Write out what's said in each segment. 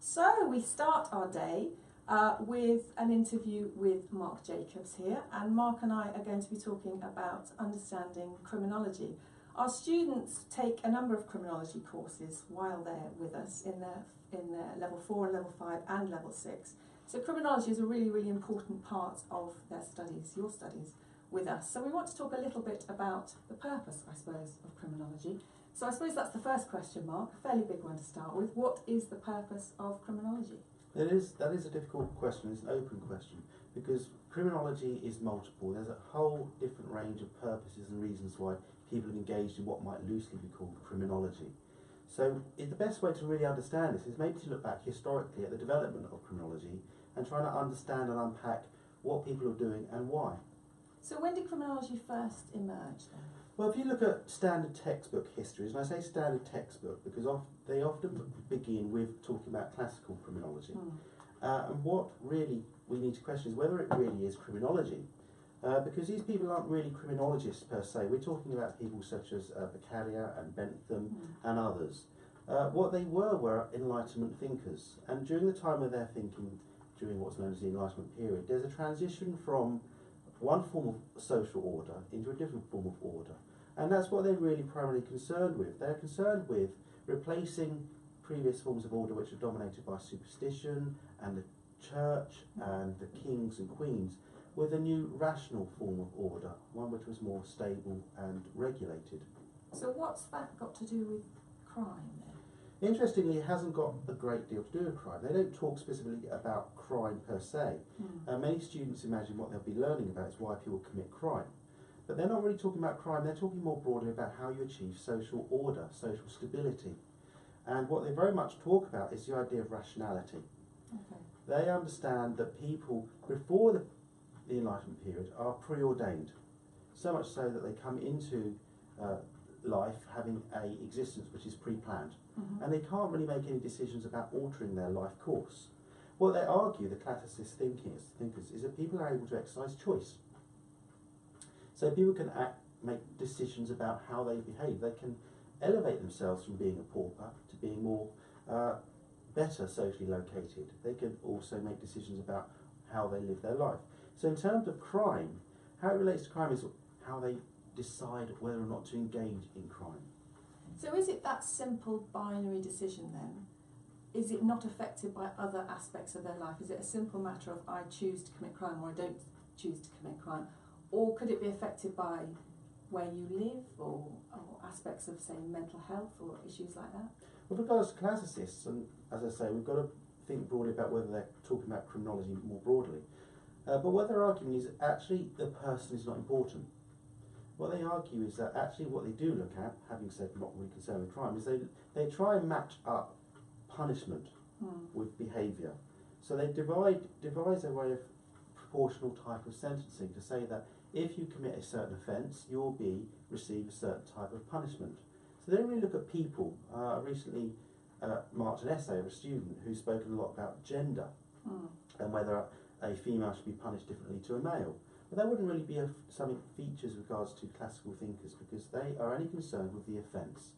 So we start our day with an interview with Marc Jacobs here, and Marc and I are going to be talking about understanding criminology. Our students take a number of criminology courses while they're with us in their level 4, level 5 and level 6. So criminology is a really, really important part of their studies, your studies with us. So we want to talk a little bit about the purpose, I suppose, of criminology. So I suppose that's the first question, Marc, a fairly big one to start with. What is the purpose of criminology? That is a difficult question. It's an open question because criminology is multiple. There's a whole different range of purposes and reasons why people have engaged in what might loosely be called criminology. So the best way to really understand this is maybe to look back historically at the development of criminology and trying to understand and unpack what people are doing and why. So when did criminology first emerge then? Well, if you look at standard textbook histories, and I say standard textbook because they often begin with talking about classical criminology. And what really we need to question is whether it really is criminology. Because these people aren't really criminologists per se. We're talking about people such as Beccaria and Bentham and others. What they were Enlightenment thinkers. And during the time of their thinking, during what's known as the Enlightenment period, there's a transition from one form of social order into a different form of order. And that's what they're really primarily concerned with. They're concerned with replacing previous forms of order which are dominated by superstition and the church and the kings and queens with a new rational form of order, one which was more stable and regulated. So what's that got to do with crime then? Interestingly, it hasn't got a great deal to do with crime. They don't talk specifically about crime per se. Many students imagine what they'll be learning about is why people commit crime. But they're not really talking about crime, they're talking more broadly about how you achieve social order, social stability. And what they very much talk about is the idea of rationality. Okay. They understand that people, before the Enlightenment period, are preordained. So much so that they come into life having an existence which is pre-planned. And they can't really make any decisions about altering their life course. What they argue, the classicist thinkers, is that people are able to exercise choice. So people can make decisions about how they behave. They can elevate themselves from being a pauper to being more better socially located. They can also make decisions about how they live their life. So in terms of crime, how it relates to crime is how they decide whether or not to engage in crime. So is it that simple binary decision then? Is it not affected by other aspects of their life? Is it a simple matter of I choose to commit crime or I don't choose to commit crime? Or could it be affected by where you live or aspects of, say, mental health or issues like that? With regards to classicists, and as I say, we've got to think broadly about whether they're talking about criminology more broadly. But what they're arguing is actually the person is not important. What they argue is that actually what they do look at, having said not really concerned with crime, is they try and match up punishment with behaviour. So they devise a way of proportional type of sentencing to say that if you commit a certain offence, you'll receive a certain type of punishment. So they don't really look at people. I recently marked an essay of a student who's spoken a lot about gender and whether a female should be punished differently to a male. But that wouldn't really be something features with regards to classical thinkers because they are only concerned with the offence.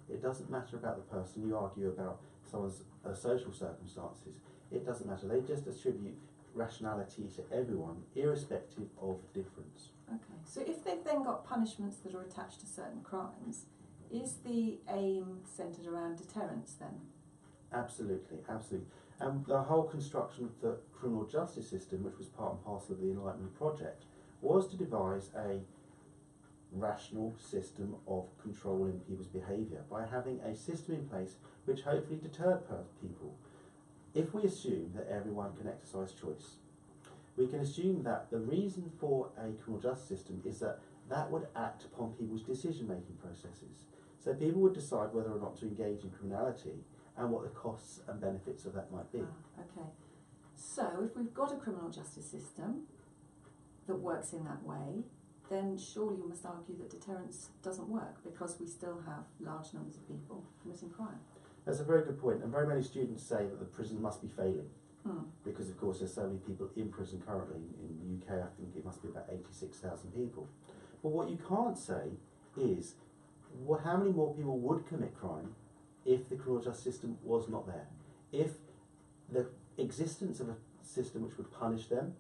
It doesn't matter about the person. You argue about someone's social circumstances. It doesn't matter. They just attribute rationality to everyone, irrespective of difference. Okay, so if they've then got punishments that are attached to certain crimes, is the aim centred around deterrence then? Absolutely, absolutely. And the whole construction of the criminal justice system, which was part and parcel of the Enlightenment project, was to devise a rational system of controlling people's behaviour by having a system in place which hopefully deterred people. If we assume that everyone can exercise choice, we can assume that the reason for a criminal justice system is that that would act upon people's decision-making processes. So people would decide whether or not to engage in criminality and what the costs and benefits of that might be. Okay. So if we've got a criminal justice system that works in that way, then surely you must argue that deterrence doesn't work because we still have large numbers of people committing crime. That's a very good point, and very many students say that the prison must be failing because, of course, there's so many people in prison currently. In the UK, I think it must be about 86,000 people. But what you can't say is how many more people would commit crime if the criminal justice system was not there. If the existence of a system which would punish them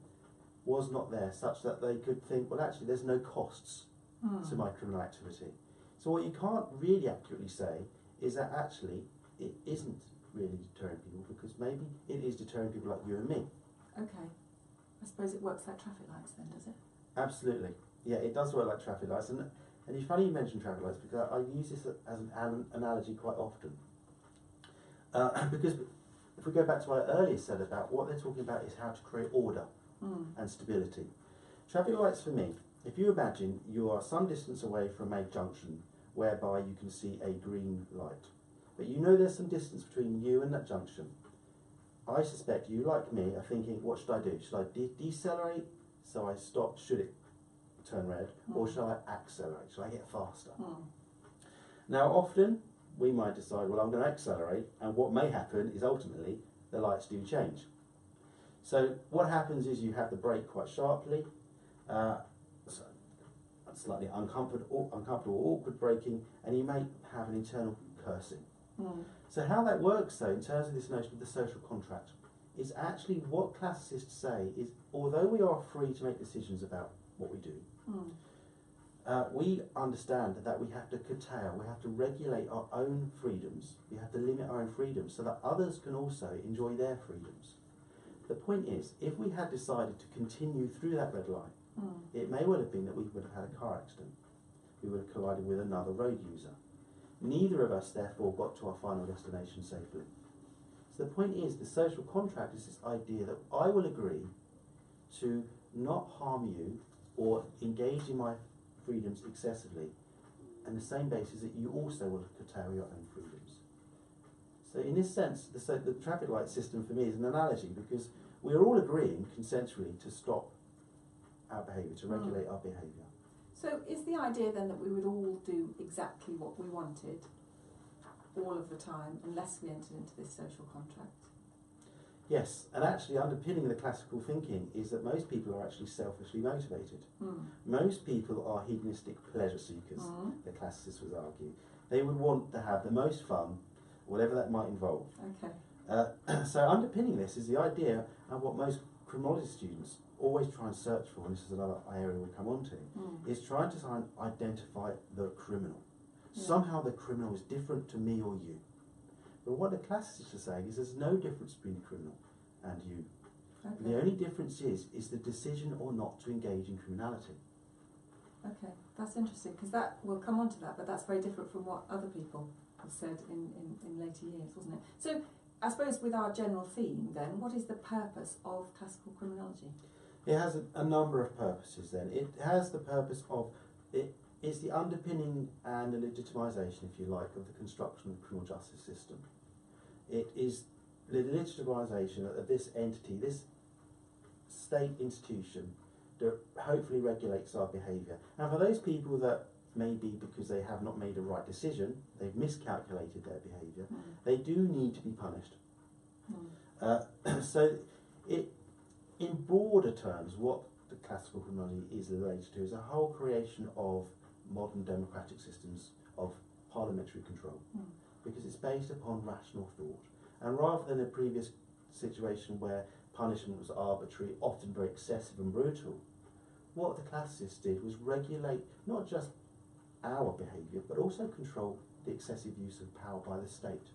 was not there, such that they could think, well, actually, there's no costs to my criminal activity. So what you can't really accurately say is that actually it isn't really deterring people, because maybe it is deterring people like you and me. Okay. I suppose it works like traffic lights then, does it? Absolutely. Yeah, it does work like traffic lights. And it's funny you mention traffic lights, because I use this as an analogy quite often. Because if we go back to what I earlier said about what they're talking about is how to create order and stability. Traffic lights for me, if you imagine you are some distance away from a junction whereby you can see a green light, but you know there's some distance between you and that junction. I suspect you, like me, are thinking, what should I do? Should I decelerate so I stop, should it turn red, or should I accelerate? Should I get faster? Now often we might decide, well, I'm going to accelerate, and what may happen is ultimately the lights do change. So what happens is you have the brake quite sharply, so slightly uncomfortable, awkward braking, and you may have an internal cursing. So how that works, though, in terms of this notion of the social contract, is actually what classicists say is, although we are free to make decisions about what we do, we understand that we have to curtail, we have to regulate our own freedoms, we have to limit our own freedoms so that others can also enjoy their freedoms. The point is, if we had decided to continue through that red light, it may well have been that we would have had a car accident. We would have collided with another road user. Neither of us, therefore, got to our final destination safely. So the point is, the social contract is this idea that I will agree to not harm you or engage in my freedoms excessively, and the same basis that you also will curtail your own freedoms. So in this sense, the traffic light system for me is an analogy, because we're all agreeing consensually to stop our behaviour, to regulate our behaviour. So is the idea then that we would all do exactly what we wanted all of the time unless we entered into this social contract? Yes, and actually underpinning the classical thinking is that most people are actually selfishly motivated. Most people are hedonistic pleasure seekers, the classicists would argue. They would want to have the most fun, whatever that might involve. Okay. So underpinning this is the idea, and what most criminology students always try and search for, and this is another area we'll come on to, is trying to try and identify the criminal. Somehow the criminal is different to me or you. But what the classicists are saying is there's no difference between the criminal and you. Okay. The only difference is the decision or not to engage in criminality. Okay, that's interesting, because that, we'll come on to that, but that's very different from what other people have said in later years, wasn't it? So I suppose with our general theme then, what is the purpose of classical criminology? It has a number of purposes then. It has the purpose of, it is the underpinning and the legitimisation, if you like, of the construction of the criminal justice system. It is the legitimisation of this entity, this state institution, that hopefully regulates our behaviour. And for those people that maybe because they have not made a right decision, they've miscalculated their behaviour, they do need to be punished. So in broader terms, what the classical criminology is related to is a whole creation of modern democratic systems of parliamentary control, because it's based upon rational thought. And rather than a previous situation where punishment was arbitrary, often very excessive and brutal, what the classicists did was regulate not just our behaviour, but also control the excessive use of power by the state.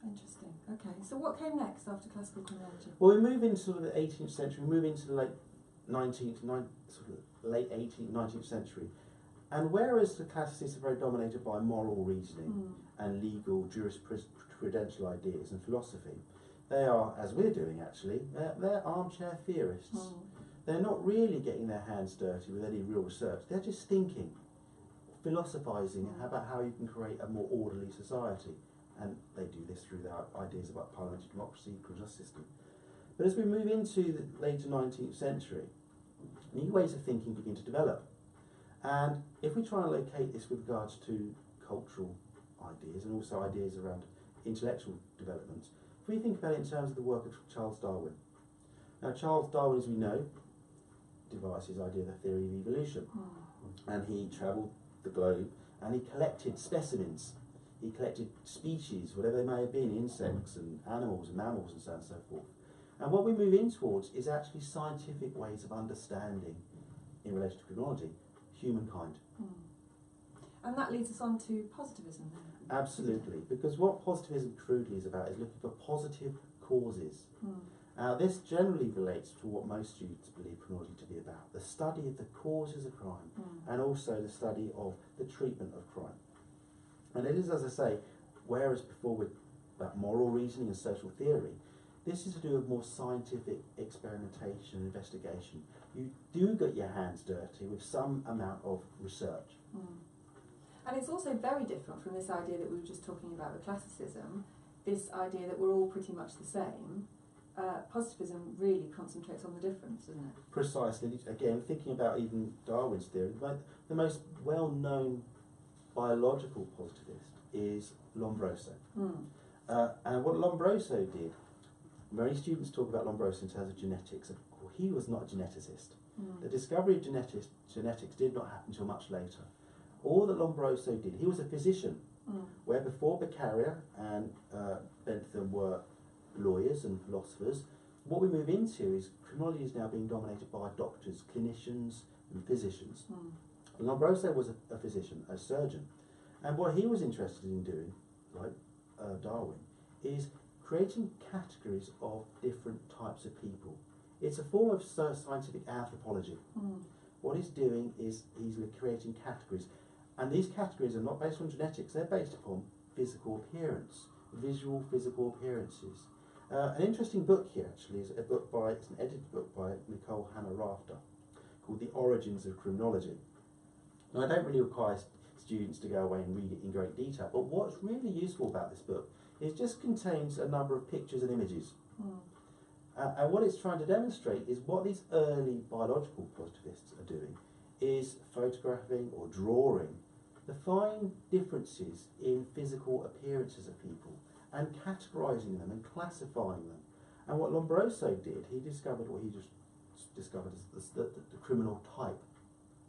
Interesting. Okay, so what came next after classical criminology? Well, we move into sort of the 18th century, we move into the late 18th, 19th century. And whereas the classicists are very dominated by moral reasoning and legal jurisprudential ideas and philosophy, they are, as we're doing actually, they're armchair theorists. They're not really getting their hands dirty with any real research. They're just thinking, philosophising about how you can create a more orderly society. And they do this through their ideas about parliamentary democracy, criminal justice system. But as we move into the later 19th century, new ways of thinking begin to develop. And if we try and locate this with regards to cultural ideas and also ideas around intellectual development, if we think about it in terms of the work of Charles Darwin. Now, Charles Darwin, as we know, devised his idea of the theory of evolution. And he travelled the globe and he collected specimens He collected species, whatever they may have been, insects and animals and mammals and so on and so forth. And what we move in towards is actually scientific ways of understanding, in relation to criminology, humankind. And that leads us on to positivism then. Absolutely, because what positivism crudely is about is looking for positive causes. This generally relates to what most students believe criminology to be about, the study of the causes of crime and also the study of the treatment of crime. And it is, as I say, whereas before with about moral reasoning and social theory, this is to do with more scientific experimentation and investigation. You do get your hands dirty with some amount of research. And it's also very different from this idea that we were just talking about with classicism, this idea that we're all pretty much the same. Positivism really concentrates on the difference, doesn't it? Precisely. Again, thinking about even Darwin's theory, the most well-known biological positivist is Lombroso. And what Lombroso did, many students talk about Lombroso in terms of genetics. He was not a geneticist. The discovery of genetics did not happen until much later. All that Lombroso did, he was a physician, where before Beccaria and Bentham were lawyers and philosophers, what we move into is criminology is now being dominated by doctors, clinicians and physicians. Lombroso was a physician, a surgeon, and what he was interested in doing, like Darwin, is creating categories of different types of people. It's a form of scientific anthropology. What he's doing is he's creating categories, and these categories are not based on genetics, they're based upon physical appearance, visual physical appearances. An interesting book here actually is it's an edited book by Nicole Hannah Rafter called The Origins of Criminology. Now I don't really require students to go away and read it in great detail, but what's really useful about this book is it just contains a number of pictures and images. And what it's trying to demonstrate is what these early biological positivists are doing is photographing or drawing the fine differences in physical appearances of people and categorising them and classifying them. And what Lombroso did, he discovered what he just discovered as the criminal type,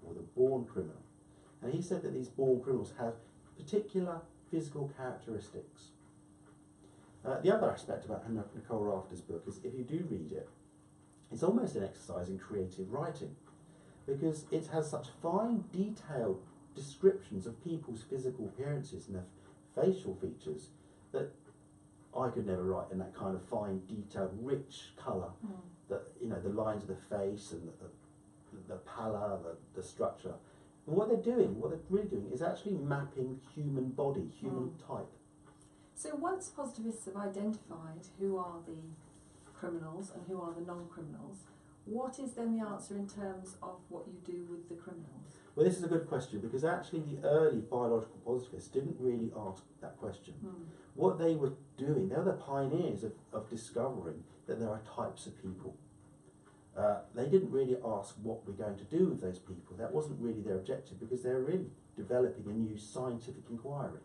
or the born criminal. And he said that these born criminals have particular physical characteristics. The other aspect about Nicole Rafter's book is, if you do read it, it's almost an exercise in creative writing, because it has such fine, detailed descriptions of people's physical appearances and their facial features that I could never write in that kind of fine, detailed, rich colour. That, you know, the lines of the face and the pallor, the structure. And what they're really doing is actually mapping human body, human type. So once positivists have identified who are the criminals and who are the non-criminals, what is then the answer in terms of what you do with the criminals? Well, this is a good question, because actually the early biological positivists didn't really ask that question. What they were doing, they were the pioneers of discovering that there are types of people. They didn't really ask what we're going to do with those people. That wasn't really their objective, because they were really developing a new scientific inquiry.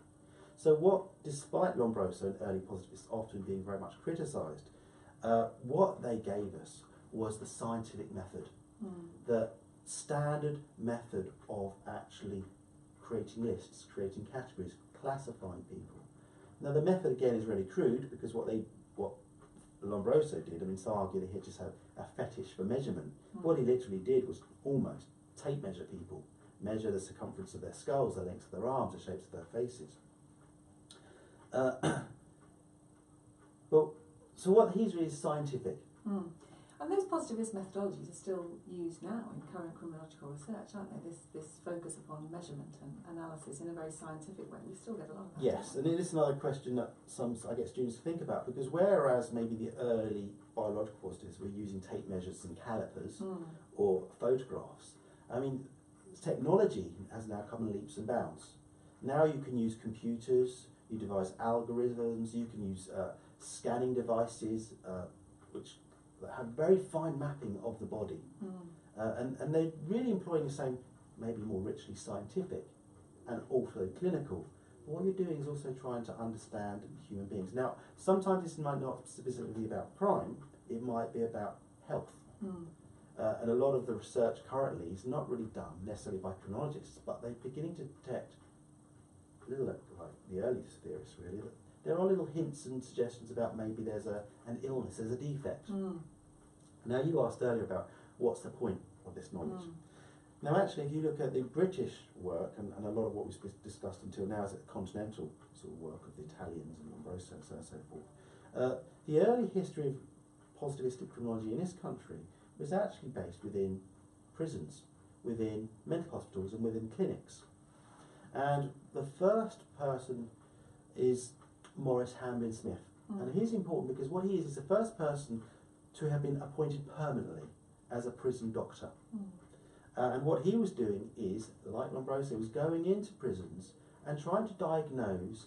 So what, despite Lombroso and early positivists often being very much criticised, what they gave us was the scientific method, the standard method of actually creating lists, creating categories, classifying people. Now the method again is really crude, because what Lombroso did, I mean, some argue that he just had a fetish for measurement. What he literally did was almost tape measure people, measure the circumference of their skulls, the lengths of their arms, the shapes of their faces. So what he's really is scientific. And those positivist methodologies are still used now in current criminological research, aren't they? This focus upon measurement and analysis in a very scientific way. We still get a lot of that. Yes, and it is another question that I get students to think about, because whereas maybe the early biological positivists were using tape measures and calipers or photographs, I mean, technology has now come in leaps and bounds. Now you can use computers, you devise algorithms, you can use scanning devices which have very fine mapping of the body. And they're really employing the same, maybe more richly scientific and also clinical. But what you're doing is also trying to understand human beings. Now, sometimes this might not specifically be about crime, it might be about health. And a lot of the research currently is not really done necessarily by criminologists, but they're beginning to detect little like the earliest theorists really, that there are little hints and suggestions about maybe there's an illness, there's a defect. Now you asked earlier about what's the point of this knowledge. Now actually if you look at the British work, and a lot of what we've discussed until now is a continental sort of work of the Italians and Lombroso and so on and so forth, the early history of positivistic criminology in this country was actually based within prisons, within mental hospitals and within clinics. And the first person is Maurice Hamblin Smith. And he's important because what he is the first person to have been appointed permanently as a prison doctor. And what he was doing is, like Lombroso, was going into prisons and trying to diagnose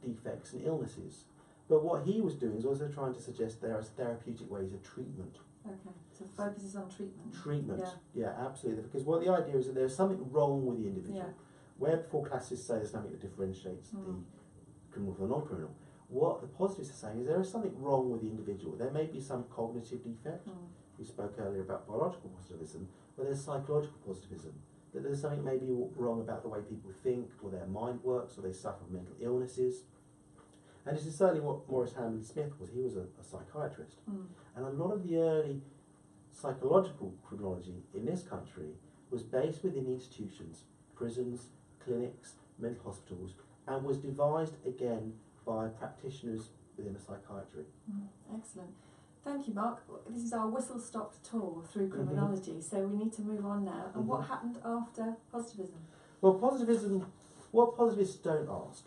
defects and illnesses. But what he was doing is also trying to suggest there are therapeutic ways of treatment. Okay, so the focus is on treatment. Treatment, yeah, absolutely. Because what the idea is that there's something wrong with the individual. Where before classists say there's nothing that differentiates the criminal from the non-criminal, what the positivists are saying is there is something wrong with the individual. There may be some cognitive defect. We spoke earlier about biological positivism, but there's psychological positivism. That there's something maybe wrong about the way people think, or their mind works, or they suffer mental illnesses. And this is certainly what Maurice Hamblin Smith was. He was a psychiatrist. And a lot of the early psychological criminology in this country was based within institutions, prisons, clinics, mental hospitals, and was devised again by practitioners within a psychiatry. Excellent. Thank you, Mark. This is our whistle-stop tour through criminology, so we need to move on now. And what happened after positivism? Well, positivism, what positivists don't ask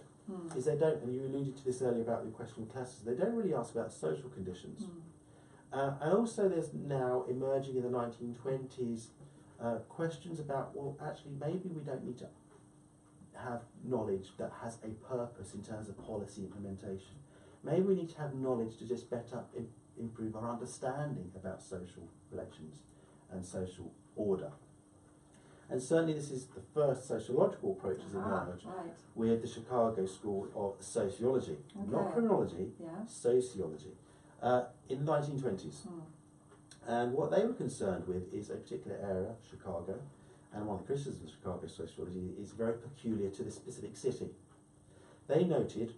is they don't, and you alluded to this earlier about the question of classes, they don't really ask about social conditions. And also there's now emerging in the 1920s questions about, well, actually maybe we don't need to have knowledge that has a purpose in terms of policy implementation. Maybe we need to have knowledge to just better improve our understanding about social relations and social order. And certainly this is the first sociological approaches emerge with the Chicago School of Sociology, not criminology, sociology, in the 1920s. And what they were concerned with is a particular area, Chicago, and one of the criticisms of Chicago sociology is very peculiar to this specific city. They noted,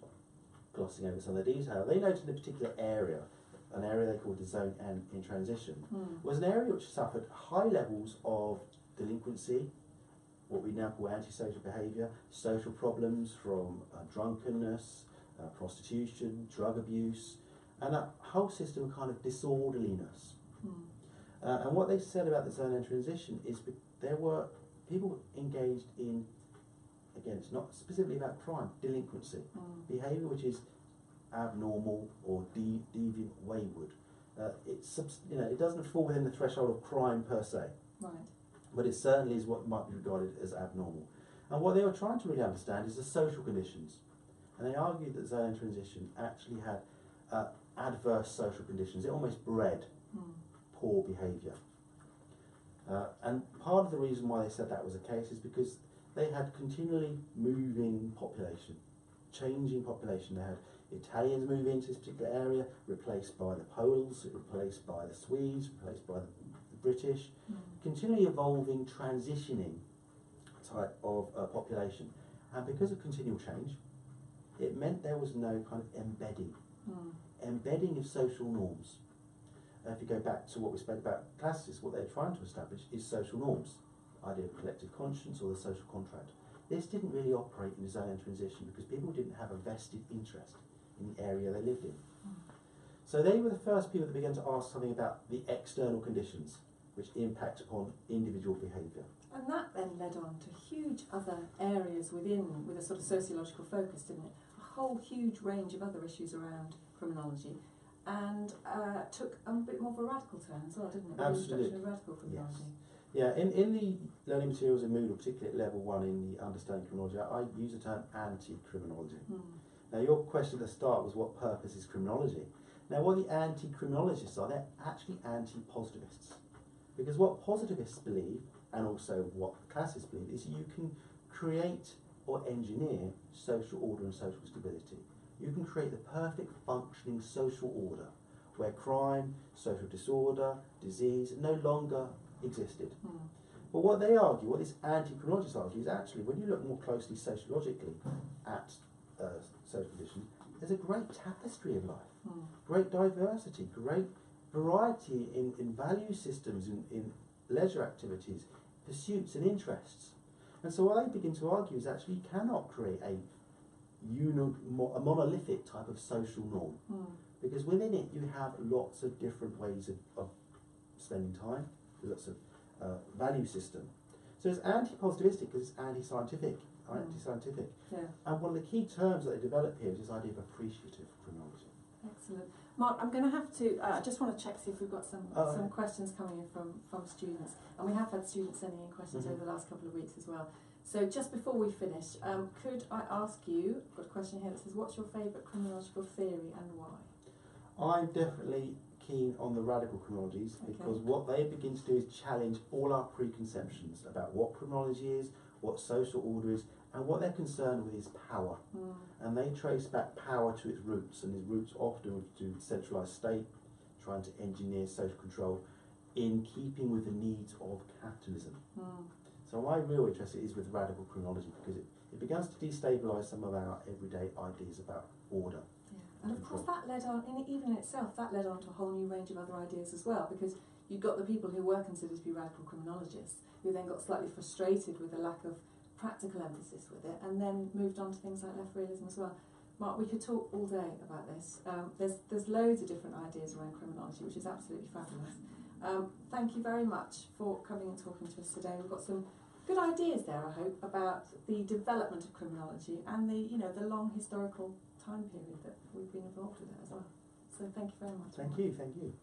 glossing over some of the detail, they noted a particular area, an area they called the zone in transition, was an area which suffered high levels of delinquency, what we now call antisocial behaviour, social problems from drunkenness, prostitution, drug abuse, and a whole system of kind of disorderliness. And what they said about the zone in transition is there were people engaged in, again, it's not specifically about crime, delinquency, behaviour which is abnormal or deviant, wayward. It doesn't fall within the threshold of crime per se, but it certainly is what might be regarded as abnormal. And what they were trying to really understand is the social conditions. And they argued that zone in transition actually had adverse social conditions. It almost bred poor behaviour. And part of the reason why they said that was the case is because they had continually moving population, changing population. They had Italians move into this particular area, replaced by the Poles, replaced by the Swedes, replaced by the British, continually evolving, transitioning type of population. And because of continual change, it meant there was no kind of embedding of social norms. If you go back to what we spoke about classics, what they're trying to establish is social norms, idea of collective conscience or the social contract. This didn't really operate in the zone in transition because people didn't have a vested interest in the area they lived in. So they were the first people that began to ask something about the external conditions which impact upon individual behaviour. And that then led on to huge other areas with a sort of sociological focus, didn't it? A whole huge range of other issues around criminology, and took a bit more of a radical turn as well, didn't it? Absolutely. The radical criminology. Yeah, in the learning materials in Moodle, particularly at level 1 in the understanding criminology, I use the term anti-criminology. Now your question at the start was what purpose is criminology? Now what the anti-criminologists are, they're actually anti-positivists. Because what positivists believe, and also what classists believe, is you can create or engineer social order and social stability. You can create the perfect functioning social order where crime, social disorder, disease no longer existed. But what they argue, what these anti-criminologists argue, is actually when you look more closely sociologically at social conditions, there's a great tapestry of life, great diversity, great variety in value systems, in leisure activities, pursuits and interests. And so what they begin to argue is actually you cannot create a monolithic type of social norm, because within it you have lots of different ways of spending time, lots of value system. So it's anti-positivistic because it's anti-scientific. Yeah. And one of the key terms that they develop here is this idea of appreciative criminology. Excellent. Mark, I'm going to have to, I just want to check, see if we've got some Okay. questions coming in from students. And we have had students sending in questions over the last couple of weeks as well. So just before we finish, could I ask you, I've got a question here that says, what's your favourite criminological theory and why? I'm definitely keen on the radical criminologies, because what they begin to do is challenge all our preconceptions about what criminology is, what social order is, and what they're concerned with is power. And they trace back power to its roots, and its roots often to centralised state, trying to engineer social control in keeping with the needs of capitalism. So my real interest is with radical criminology, because it begins to destabilise some of our everyday ideas about order. And of course that led on, even in itself, that led on to a whole new range of other ideas as well, because you got the people who were considered to be radical criminologists, who then got slightly frustrated with the lack of practical emphasis with it, and then moved on to things like left realism as well. Mark, we could talk all day about this. There's loads of different ideas around criminology, which is absolutely fabulous. Thank you very much for coming and talking to us today. We've got some good ideas there, I hope, about the development of criminology and the long historical time period that we've been involved with it as well. So thank you very much. Thank you.